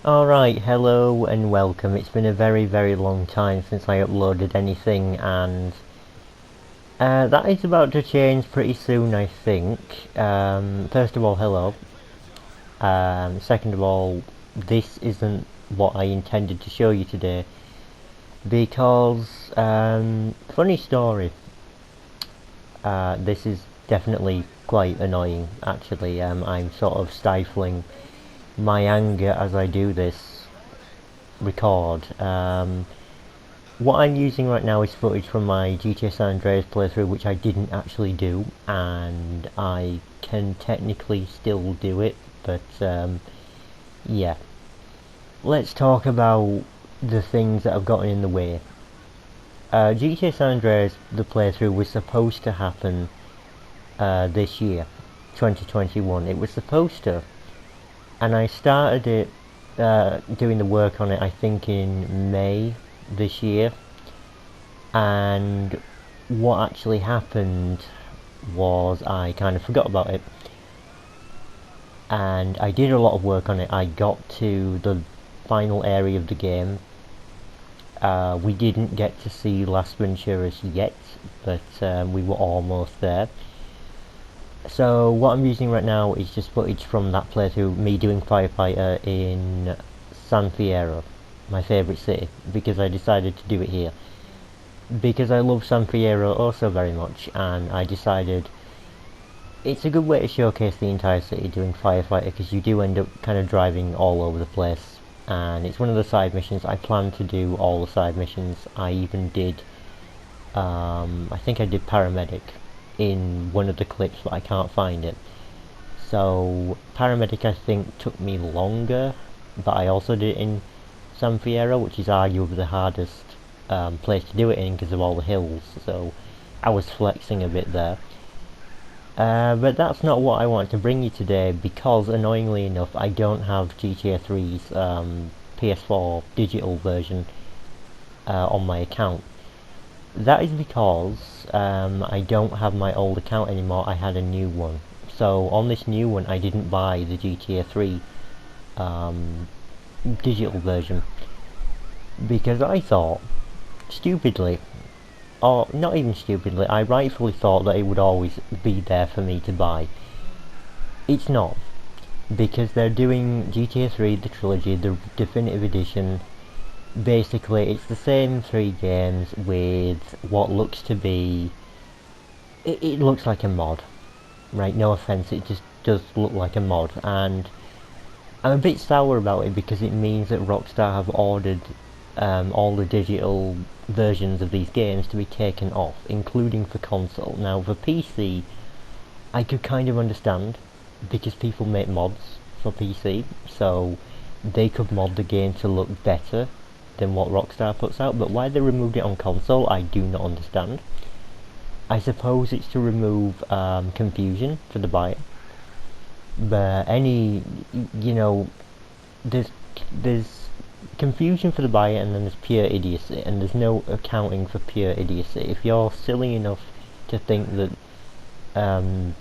Alright, hello and welcome. It's been a very long time since I uploaded anything, and that is about to change pretty soon, I think. First of all, hello. Second of all, this isn't what I intended to show you today, because, funny story, this is definitely quite annoying, actually. I'm sort of stifling my anger as I do this record. What I'm using right now is footage from my GTA San Andreas playthrough, which I didn't actually do, and I can technically still do it, but yeah. Let's talk about the things that have gotten in the way. GTA San Andreas, the playthrough, was supposed to happen this year, 2021. It was supposed to, and I started it, doing the work on it, I think in May this year, and what actually happened was I kind of forgot about it, and I did a lot of work on it. I got to the final area of the game. We didn't get to see Las Venturas yet, but we were almost there. So what I'm using right now is just footage from that playthrough, me doing Firefighter in San Fierro, my favourite city, because I decided to do it here. Because I love San Fierro also very much, and I decided it's a good way to showcase the entire city doing Firefighter, because you do end up kind of driving all over the place, and it's one of the side missions. I plan to do all the side missions. I even did, I think I did Paramedic in one of the clips, but I can't find it. So Paramedic I think took me longer, but I also did it in San Fierro, which is arguably the hardest place to do it in because of all the hills, so I was flexing a bit there. But that's not what I want to bring you today, because annoyingly enough I don't have GTA 3's PS4 digital version on my account. That is because I don't have my old account anymore. I had a new one. So on this new one I didn't buy the GTA 3 digital version, because I thought, stupidly, or not even stupidly, I rightfully thought that it would always be there for me to buy. It's not, because they're doing GTA 3, the Trilogy, the Definitive Edition. Basically, it's the same three games with what looks to be... It looks like a mod, right? No offense, it just does look like a mod, and I'm a bit sour about it because it means that Rockstar have ordered all the digital versions of these games to be taken off, including for console. Now, for PC, I could kind of understand, because people make mods for PC, so they could mod the game to look better than what Rockstar puts out, but why they removed it on console, I do not understand. I suppose it's to remove confusion for the buyer, but there's confusion for the buyer, and then there's pure idiocy, and there's no accounting for pure idiocy. If you're silly enough to think that the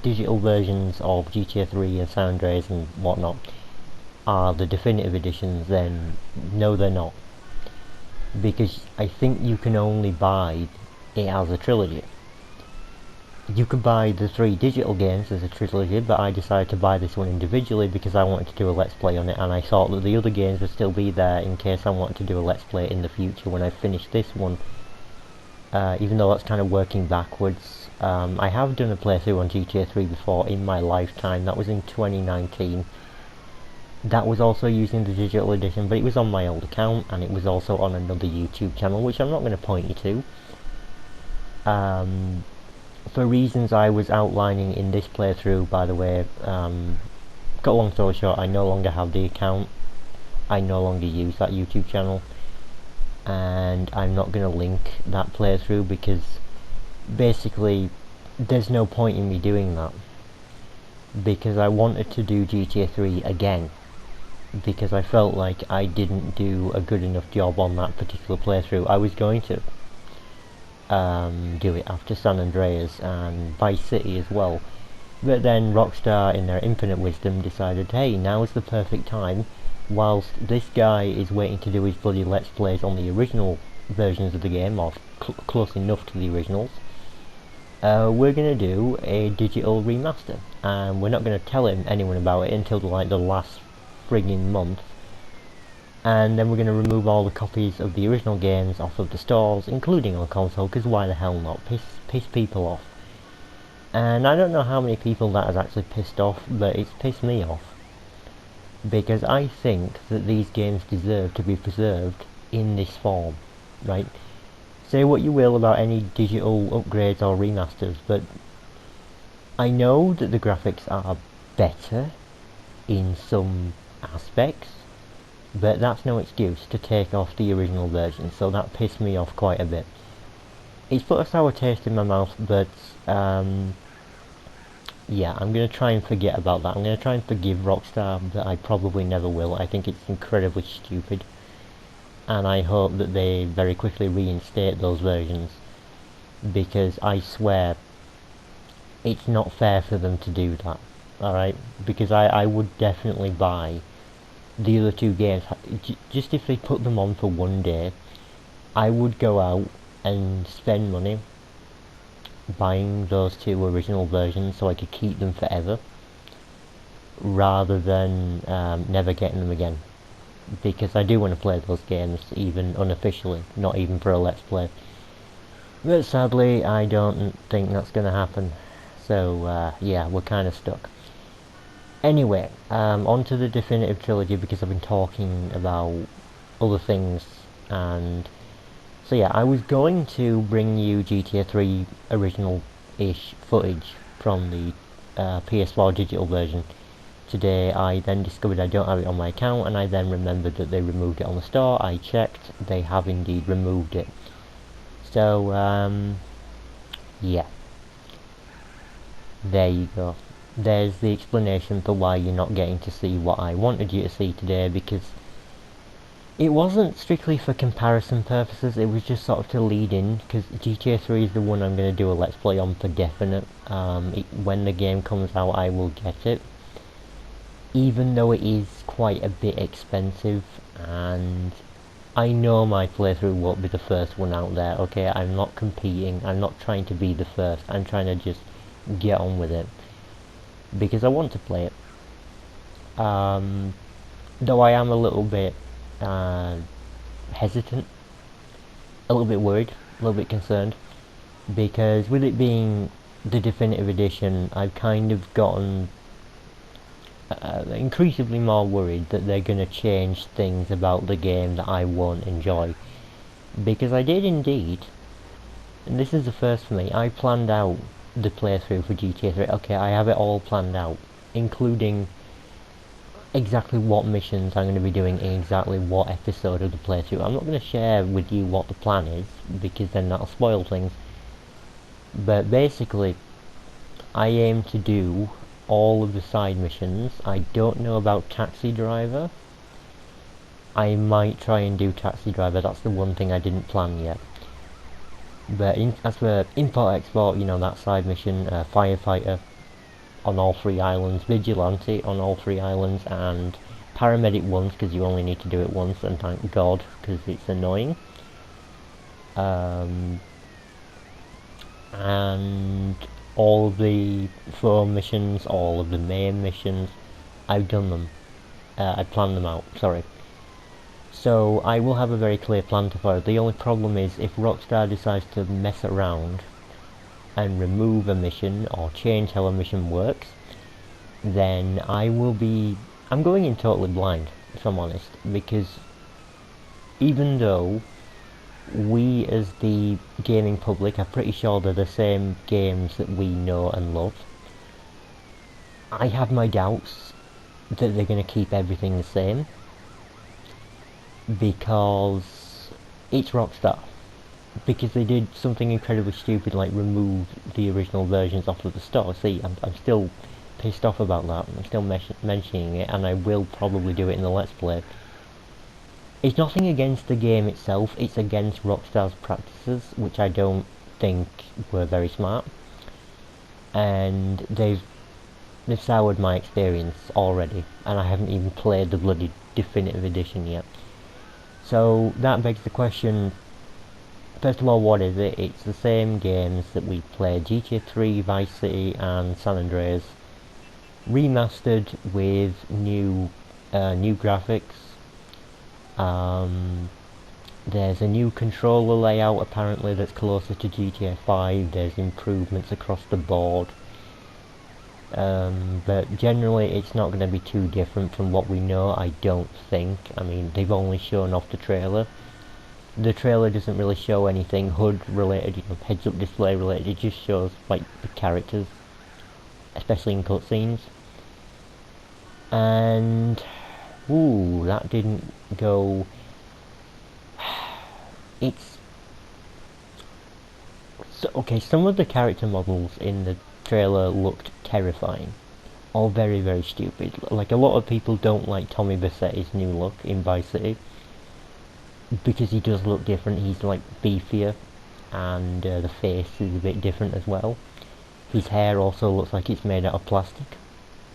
digital versions of GTA 3 and San Andreas and whatnot are the definitive editions, then no, they're not, because I think you can only buy it as a trilogy. You could buy the three digital games as a trilogy, but I decided to buy this one individually because I wanted to do a let's play on it, and I thought that the other games would still be there in case I wanted to do a let's play in the future when I finish this one. Even though that's kind of working backwards. I have done a playthrough on GTA 3 before in my lifetime. That was in 2019. That was also using the digital edition, but it was on my old account, and it was also on another YouTube channel, which I'm not going to point you to. For reasons I was outlining in this playthrough, by the way, cut a long story short, I no longer have the account. I no longer use that YouTube channel, and I'm not going to link that playthrough because basically there's no point in me doing that, because I wanted to do GTA 3 again, because I felt like I didn't do a good enough job on that particular playthrough. I was going to do it after San Andreas and Vice City as well, But then Rockstar, in their infinite wisdom, decided, hey, now is the perfect time, whilst this guy is waiting to do his bloody Let's Plays on the original versions of the game, or close enough to the originals, we're going to do a digital remaster. And we're not going to tell anyone about it until like the last frigging month. And then we're going to remove all the copies of the original games off of the stores, including on console, because why the hell not? Piss people off. And I don't know how many people that has actually pissed off, but it's pissed me off. Because I think that these games deserve to be preserved in this form, right? Say what you will about any digital upgrades or remasters, but I know that the graphics are better in some aspects, but that's no excuse to take off the original version, so that pissed me off quite a bit. It's put a sour taste in my mouth, but yeah, I'm going to try and forget about that. I'm going to try and forgive Rockstar, but I probably never will. I think it's incredibly stupid, and I hope that they very quickly reinstate those versions, because I swear it's not fair for them to do that, alright? Because I would definitely buy the other two games, just if they put them on for one day, I would go out and spend money buying those two original versions so I could keep them forever, rather than never getting them again. Because I do want to play those games, even unofficially, not even for a Let's Play. But sadly, I don't think that's going to happen. So, yeah, we're kind of stuck. Anyway, on to the definitive trilogy, because I've been talking about other things, and so yeah, I was going to bring you GTA 3 original-ish footage from the PS4 digital version today. I then discovered I don't have it on my account, and I then remembered that they removed it on the store. I checked, they have indeed removed it. So, yeah. There you go. There's the explanation for why you're not getting to see what I wanted you to see today, because it wasn't strictly for comparison purposes, it was just sort of to lead in, because GTA 3 is the one I'm going to do a Let's Play on for definite. When the game comes out, I will get it. Even though it is quite a bit expensive, and I know my playthrough won't be the first one out there, okay? I'm not competing, I'm not trying to be the first, I'm trying to just get on with it, because I want to play it. Though I am a little bit hesitant, a little bit worried, a little bit concerned, because with it being the definitive edition, I've kind of gotten increasingly more worried that they're going to change things about the game that I won't enjoy. Because I did indeed, and this is the first for me, I planned out the playthrough for GTA 3. Okay, I have it all planned out, including exactly what missions I'm going to be doing in exactly what episode of the playthrough. I'm not going to share with you what the plan is, because then that'll spoil things. But basically, I aim to do all of the side missions. I don't know about Taxi Driver. I might try and do Taxi Driver, that's the one thing I didn't plan yet. But as for import-export, you know, that side mission, Firefighter on all 3 islands, Vigilante on all 3 islands, and Paramedic once, because you only need to do it once, and thank God, because it's annoying. And all of the phone missions, all of the main missions, I've done them. I planned them out, sorry. So I will have a very clear plan to follow. The only problem is if Rockstar decides to mess around and remove a mission or change how a mission works, then I'm going in totally blind, if I'm honest, because even though we as the gaming public are pretty sure they're the same games that we know and love, I have my doubts that they're going to keep everything the same, because it's Rockstar. Because they did something incredibly stupid like remove the original versions off of the store. See, I'm still pissed off about that. I'm still mentioning it, and I will probably do it in the Let's Play. It's nothing against the game itself, it's against Rockstar's practices, which I don't think were very smart. And they've they've soured my experience already, and I haven't even played the bloody definitive edition yet. So that begs the question, first of all, what is it? It's the same games that we played, GTA 3, Vice City and San Andreas, remastered with new graphics. There's a new controller layout apparently that's closer to GTA 5, there's improvements across the board. But generally it's not going to be too different from what we know, I don't think. I mean, they've only shown off the trailer. The trailer doesn't really show anything HUD related, heads up display related, it just shows like the characters, especially in cutscenes. And ooh, that didn't go. It's so, okay, some of the character models in the trailer looked terrifying, or very very stupid. Like, a lot of people don't like Tommy Vercetti's new look in Vice City because he does look different. He's like beefier, and the face is a bit different as well. His hair also looks like it's made out of plastic,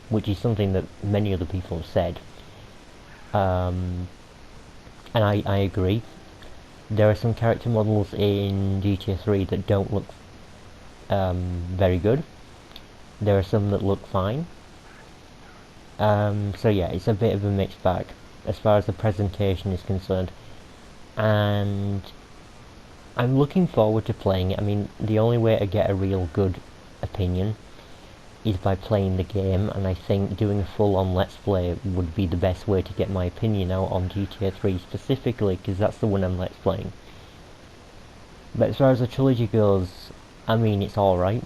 which is something that many other people have said. And I agree. There are some character models in GTA 3 that don't look very good. There are some that look fine. So yeah, it's a bit of a mixed bag as far as the presentation is concerned. And I'm looking forward to playing it. I mean, the only way to get a real good opinion is by playing the game, and I think doing a full-on Let's Play would be the best way to get my opinion out on GTA 3 specifically, because that's the one I'm Let's Playing. But as far as the trilogy goes, I mean, it's alright.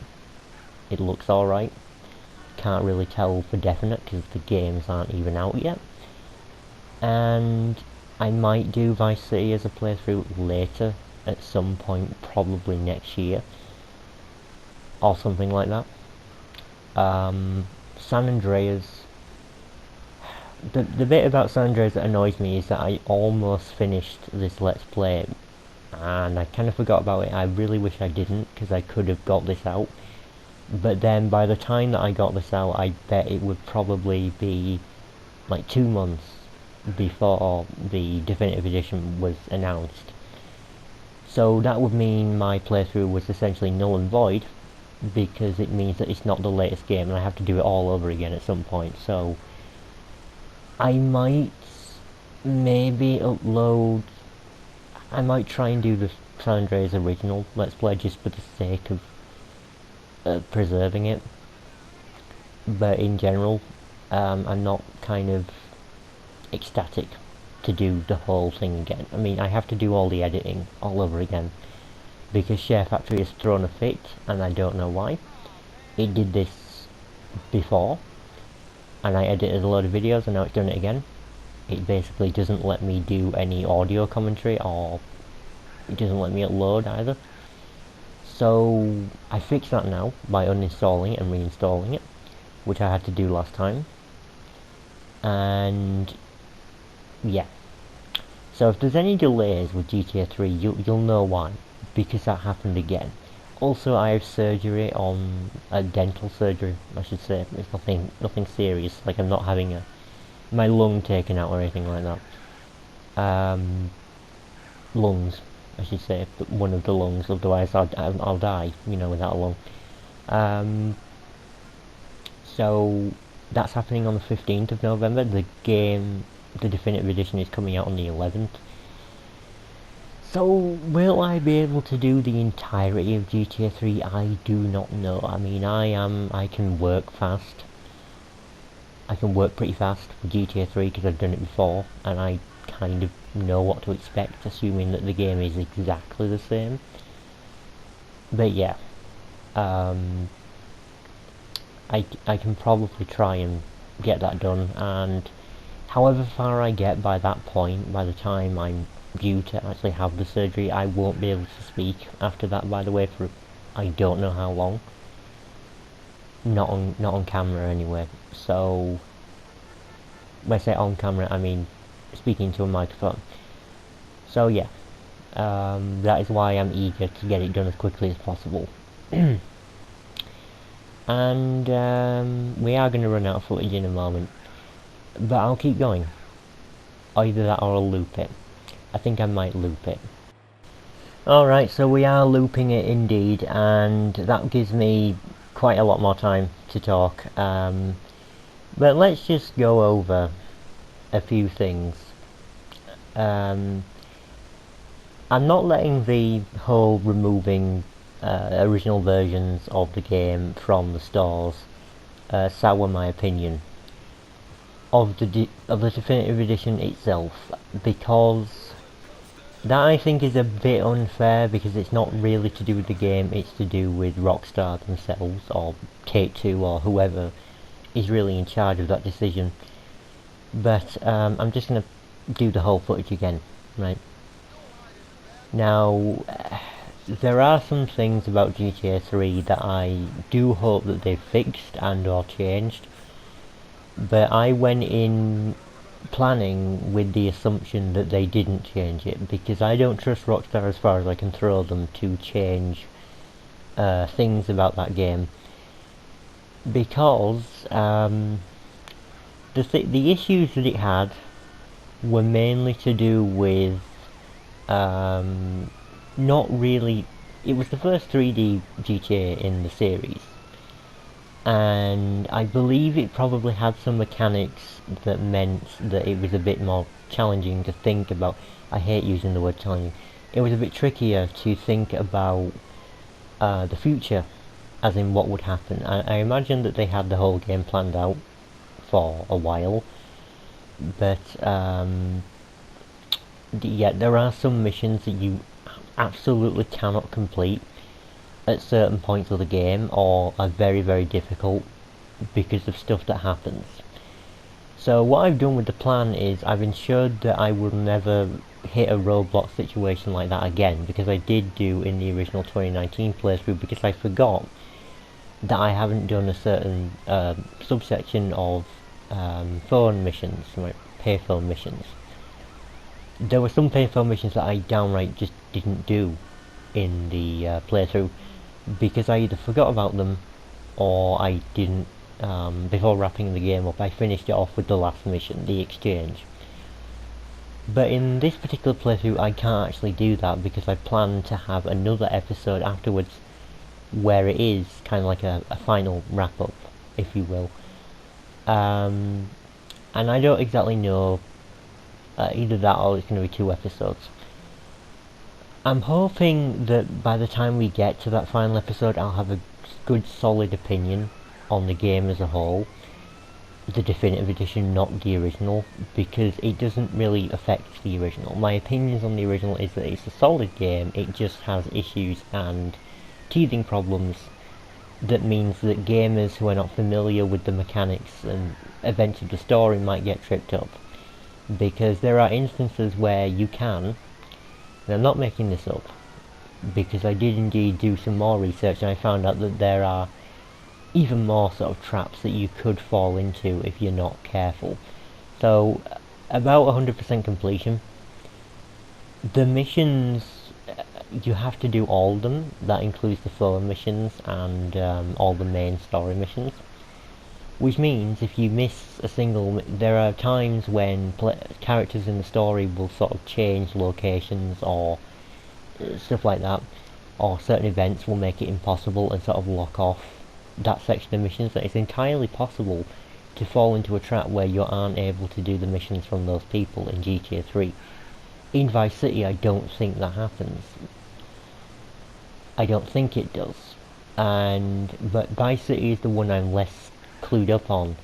It looks alright. Can't really tell for definite, because the games aren't even out yet. And I might do Vice City as a playthrough later, at some point, probably next year, or something like that. San Andreas, the bit about San Andreas that annoys me is that I almost finished this Let's Play and I kind of forgot about it. I really wish I didn't, because I could have got this out, but then by the time that I got this out, I bet it would probably be like 2 months before the definitive edition was announced. So that would mean my playthrough was essentially null and void, because it means that it's not the latest game and I have to do it all over again at some point. So I might maybe upload, I might try and do the San Andreas original Let's Play just for the sake of preserving it. But in general, I'm not kind of ecstatic to do the whole thing again. I mean, I have to do all the editing all over again, because Share Factory has thrown a fit, and I don't know why. It did this before, and I edited a load of videos, and now it's done it again. It basically doesn't let me do any audio commentary, or it doesn't let me upload either. So I fixed that now by uninstalling it and reinstalling it, which I had to do last time. And yeah. So if there's any delays with GTA 3, you'll know why, because that happened again. Also, I have surgery on dental surgery, I should say. It's nothing serious. Like, I'm not having my lung taken out or anything like that. Lungs, I should say, but one of the lungs. Otherwise, I'll die, without a lung. So that's happening on the 15th of November. The definitive edition is coming out on the 11th. So, will I be able to do the entirety of GTA 3? I do not know. I mean, I can work fast. I can work pretty fast with GTA 3 because I've done it before, and I kind of know what to expect, assuming that the game is exactly the same. But yeah, I can probably try and get that done, and however far I get by that point, by the time I'm due to actually have the surgery, I won't be able to speak after that, by the way, for I don't know how long. Not on camera anyway. So when I say on camera, I mean speaking to a microphone. So yeah, that is why I'm eager to get it done as quickly as possible. and we are going to run out of footage in a moment, but I'll keep going. Either that or I'll loop it. I think I might loop it. Alright, so we are looping it indeed, and that gives me quite a lot more time to talk. But let's just go over a few things. I'm not letting the whole removing original versions of the game from the stores sour my opinion of the definitive edition itself, because that I think is a bit unfair, because it's not really to do with the game, it's to do with Rockstar themselves, or Take-Two, or whoever is really in charge of that decision. But I'm just going to do the whole footage again, right? Now, there are some things about GTA 3 that I do hope that they've fixed and or changed, but I went in planning with the assumption that they didn't change it, because I don't trust Rockstar as far as I can throw them to change things about that game, because the issues that it had were mainly to do with not really. It was the first 3D GTA in the series, and I believe it probably had some mechanics that meant that it was a bit more challenging to think about. I hate using the word challenging. It was a bit trickier to think about the future, as in what would happen. I imagine that they had the whole game planned out for a while, but yeah, there are some missions that you absolutely cannot complete at certain points of the game, or are very, very difficult because of stuff that happens. So what I've done with the plan is I've ensured that I will never hit a roadblock situation like that again, because I did do in the original 2019 playthrough, because I forgot that I haven't done a certain subsection of phone missions, like payphone missions. There were some payphone missions that I downright just didn't do in the playthrough, because I either forgot about them or I didn't. Before wrapping the game up, I finished it off with the last mission, the exchange. But in this particular playthrough I can't actually do that, because I plan to have another episode afterwards where it is kind of like a final wrap up, if you will. And I don't exactly know either that or it's going to be 2 episodes. I'm hoping that by the time we get to that final episode I'll have a good solid opinion on the game as a whole, the definitive edition, not the original, because it doesn't really affect the original. My opinions on the original is that it's a solid game, it just has issues and teething problems that means that gamers who are not familiar with the mechanics and events of the story might get tripped up, because there are instances where you can, and I'm not making this up, because I did indeed do some more research and I found out that there are even more sort of traps that you could fall into if you're not careful. So, about 100% completion. The missions, you have to do all of them. That includes the phone missions and all the main story missions. Which means if you miss a single, there are times when characters in the story will sort of change locations or stuff like that, or certain events will make it impossible and sort of lock off that section of missions. That it's entirely possible to fall into a trap where you aren't able to do the missions from those people in GTA 3. In Vice City I don't think that happens. I don't think it does. But Vice City is the one I'm less clued up on,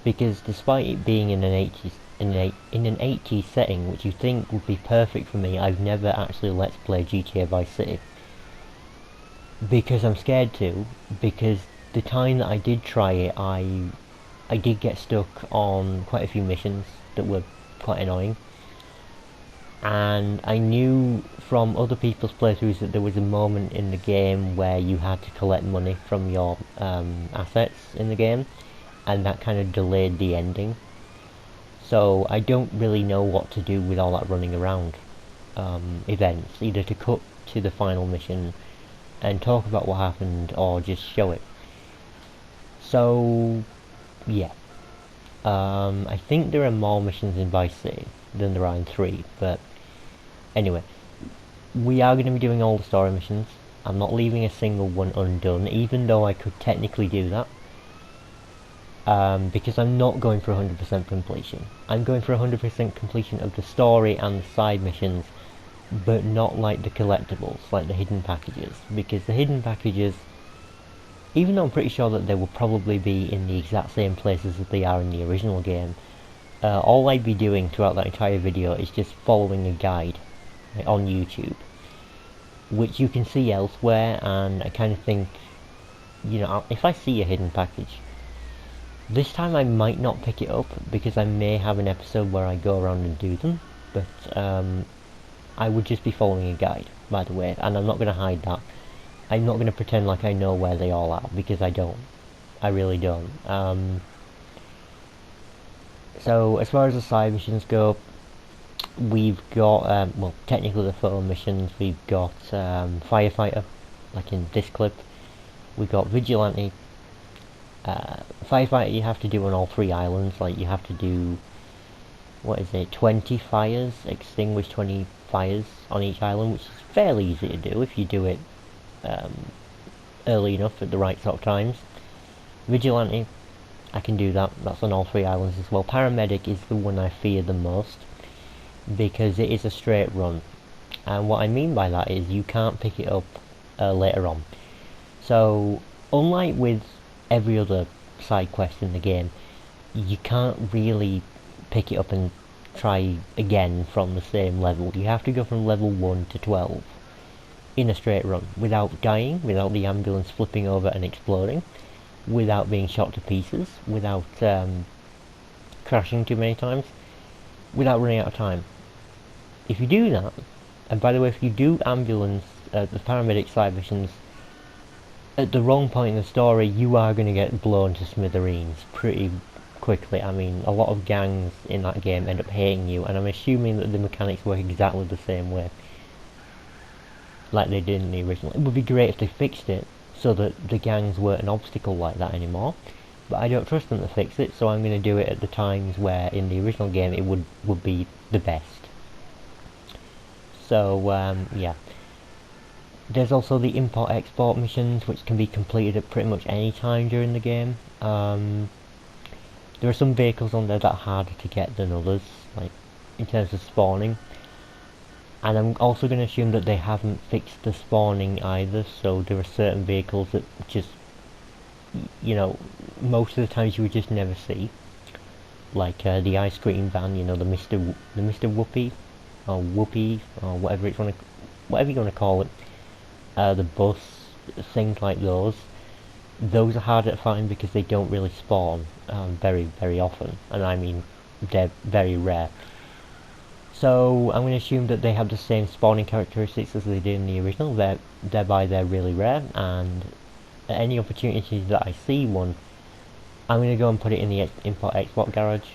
because despite it being in an 80s setting, which you think would be perfect for me, I've never actually let's play GTA Vice City. Because I'm scared to, because the time that I did try it, I did get stuck on quite a few missions that were quite annoying. And I knew from other people's playthroughs that there was a moment in the game where you had to collect money from your assets in the game, and that kind of delayed the ending. So I don't really know what to do with all that running around events, either to cut to the final mission and talk about what happened, or just show it. So, yeah. I think there are more missions in Vice City than there are in 3, but anyway. We are going to be doing all the story missions. I'm not leaving a single one undone, even though I could technically do that. Because I'm not going for 100% completion. I'm going for 100% completion of the story and the side missions, but not like the collectibles, like the hidden packages. Because the hidden packages, even though I'm pretty sure that they will probably be in the exact same places as they are in the original game, all I'd be doing throughout that entire video is just following a guide on YouTube, which you can see elsewhere, and I kind of think, you know, if I see a hidden package, this time I might not pick it up because I may have an episode where I go around and do them, but I would just be following a guide, by the way, and I'm not going to hide that. I'm not going to pretend like I know where they all are, because I don't. I really don't. So, as far as the side missions go, we've got, well, technically the photo missions, we've got Firefighter, like in this clip. We've got Vigilante. Firefighter you have to do on all 3 islands, like you have to do, 20 fires, extinguish 20 fires on each island, which is fairly easy to do if you do it early enough at the right sort of times. Vigilante, I can do that, that's on all 3 islands as well. Paramedic is the one I fear the most, because it is a straight run, and what I mean by that is you can't pick it up later on. So unlike with every other side quest in the game, you can't really pick it up and try again from the same level. You have to go from level 1 to 12 in a straight run, without dying, without the ambulance flipping over and exploding, without being shot to pieces, without crashing too many times, without running out of time. If you do that, and by the way, if you do ambulance, the paramedic side missions, at the wrong point in the story, you are going to get blown to smithereens pretty quickly. I mean, a lot of gangs in that game end up hating you, and I'm assuming that the mechanics work exactly the same way, like they did in the original. It would be great if they fixed it so that the gangs weren't an obstacle like that anymore, but I don't trust them to fix it, so I'm going to do it at the times where in the original game it would be the best. So, yeah. There's also the import-export missions, which can be completed at pretty much any time during the game. There are some vehicles on there that are harder to get than others, like in terms of spawning. And I'm also going to assume that they haven't fixed the spawning either, so there are certain vehicles that just, you know, most of the times you would just never see. Like the ice cream van, you know, the Mr. Whoopie, or Whoopie, or whatever you want to call it. The bus, things like those are harder to find because they don't really spawn very, very often, and I mean they're very rare. So I'm going to assume that they have the same spawning characteristics as they did in the original, thereby they're really rare, and at any opportunity that I see one, I'm going to go and put it in the import-export garage,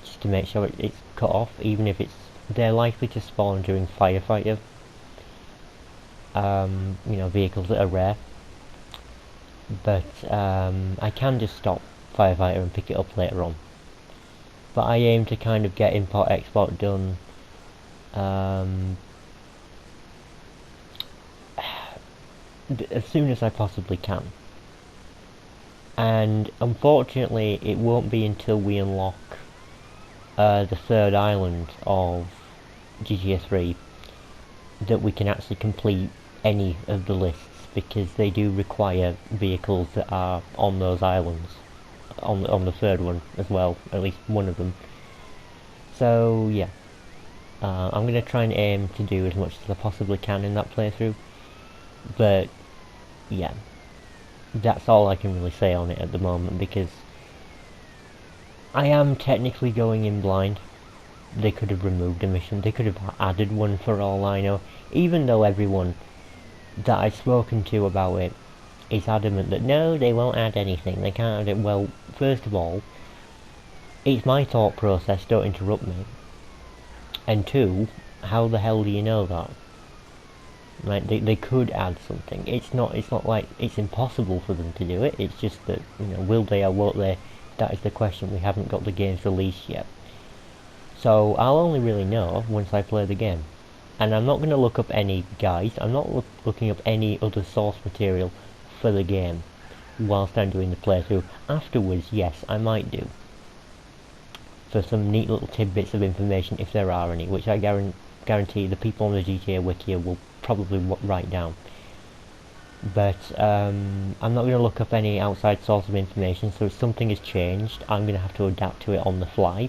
just to make sure it's cut off, even if they're likely to spawn during Firefighter. You know, vehicles that are rare, but I can just stop Firefighter and pick it up later on. But I aim to kind of get import-export done as soon as I possibly can. And unfortunately, it won't be until we unlock the 3rd island of GTA 3 that we can actually complete any of the lists, because they do require vehicles that are on those islands, on the 3rd one as well, at least one of them. So yeah, I'm going to try and aim to do as much as I possibly can in that playthrough, but yeah, that's all I can really say on it at the moment, because I am technically going in blind. They could have removed a mission, they could have added one for all I know, even though everyone that I've spoken to about it is adamant that no, they won't add anything, they can't add it. Well, first of all, it's my thought process, don't interrupt me. And 2, how the hell do you know that? Right? They could add something. It's not like it's impossible for them to do it. It's just that, will they or won't they? That is the question. We haven't got the games released yet. So I'll only really know once I play the game. And I'm not going to look up any guides. I'm not looking up any other source material for the game whilst I'm doing the playthrough. Afterwards, yes, I might do. For some neat little tidbits of information, if there are any, which I guarantee the people on the GTA Wiki will probably write down. But I'm not going to look up any outside source of information, so if something has changed, I'm going to have to adapt to it on the fly.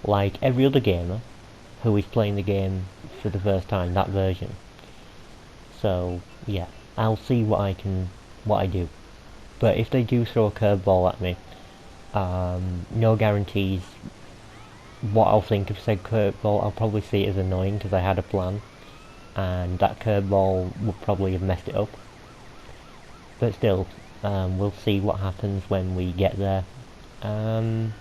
Like every other gamer who is playing the game for the first time, that version. So yeah, I'll see what I do. But if they do throw a curveball at me, no guarantees what I'll think of said curveball. I'll probably see it as annoying because I had a plan, and that curveball would probably have messed it up. But still, we'll see what happens when we get there. There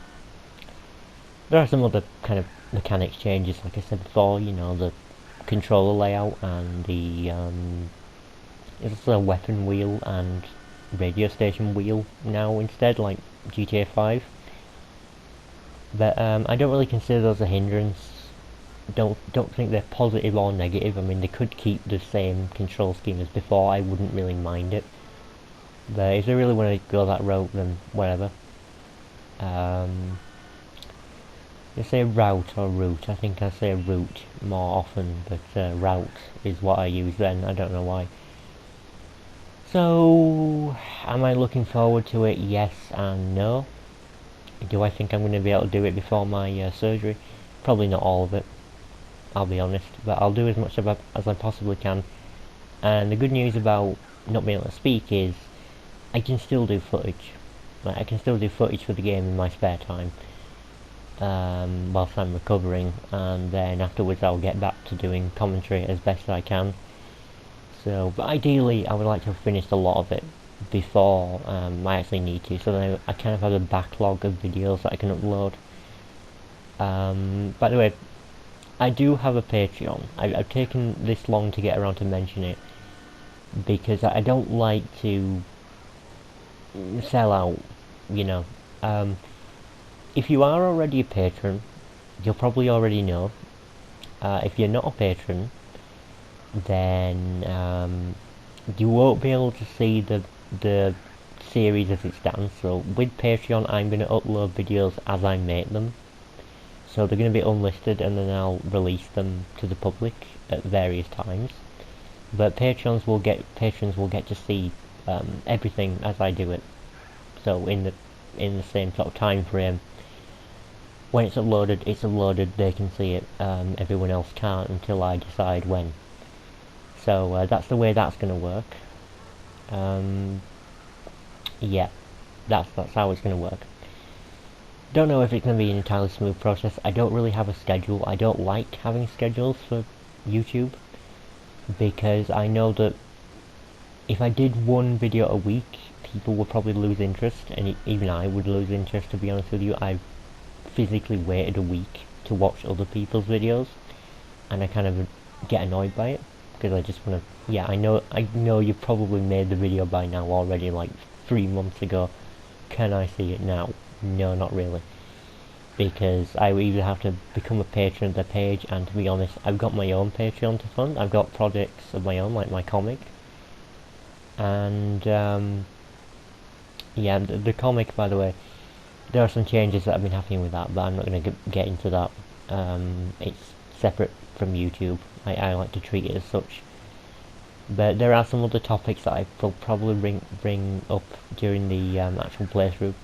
are some other kind of mechanics changes, like I said before, the controller layout and it's a weapon wheel and radio station wheel now instead, like GTA 5. But I don't really consider those a hindrance. Don't think they're positive or negative. I mean, they could keep the same control scheme as before. I wouldn't really mind it. But if they really want to go that route, then whatever. You say route or route. I think I say route more often, but route is what I use then. I don't know why. So, am I looking forward to it? Yes and no. Do I think I'm going to be able to do it before my surgery? Probably not all of it, I'll be honest. But I'll do as much of it as I possibly can. And the good news about not being able to speak is I can still do footage. Like, I can still do footage for the game in my spare time. Whilst I'm recovering, and then afterwards I'll get back to doing commentary as best I can. So, but ideally I would like to have finished a lot of it before I actually need to, so then I kind of have a backlog of videos that I can upload. By the way, I do have a Patreon. I've taken this long to get around to mention it, because I don't like to sell out, if you are already a patron, you'll probably already know. If you're not a patron, then you won't be able to see the series as it stands. So with Patreon, I'm going to upload videos as I make them. So they're going to be unlisted, and then I'll release them to the public at various times. But patrons will get to see everything as I do it. So in the same sort of time frame. When it's uploaded, they can see it, everyone else can't until I decide when. So that's the way that's going to work. Yeah, that's how it's going to work. Don't know if it's going to be an entirely smooth process. I don't really have a schedule. I don't like having schedules for YouTube, because I know that if I did one video a week, people would probably lose interest, and even I would lose interest, to be honest with you. I've physically waited a week to watch other people's videos, and I kind of get annoyed by it, because I just want to, yeah, I know you probably made the video by now already, like 3 months ago. Can I see it now? No, not really, because I would either have to become a patron of the page, and to be honest, I've got my own Patreon to fund. I've got projects of my own, like my comic, and yeah, the comic, by the way, there are some changes that have been happening with that, but I'm not going to get into that. It's separate from YouTube. I like to treat it as such. But there are some other topics that I will probably bring up during the actual playthrough.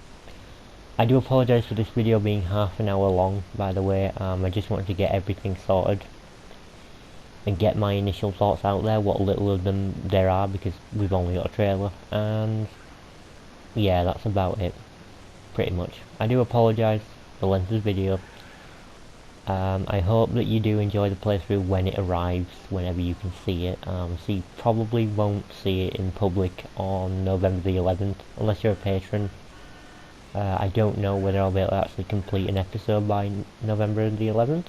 I do apologise for this video being half an hour long, by the way. I just wanted to get everything sorted and get my initial thoughts out there, what little of them there are, because we've only got a trailer. And yeah, that's about it. Pretty much. I do apologise for the length of the video. I hope that you do enjoy the playthrough when it arrives, whenever you can see it. So you probably won't see it in public on November the 11th, unless you're a patron. I don't know whether I'll be able to actually complete an episode by November the 11th.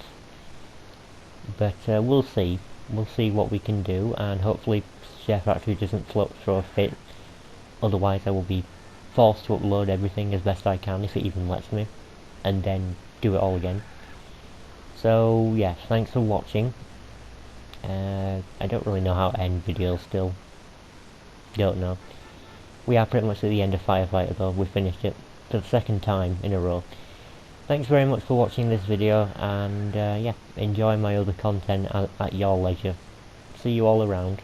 But we'll see. we'll see what we can do, and hopefully Chef Factory doesn't throw a fit. Otherwise I will be forced to upload everything as best I can, if it even lets me, and then do it all again. So yeah, thanks for watching. I don't really know how to end videos still. Don't know. We are pretty much at the end of Firefighter though. We finished it for the second time in a row. Thanks very much for watching this video, and yeah, enjoy my other content at your leisure. See you all around.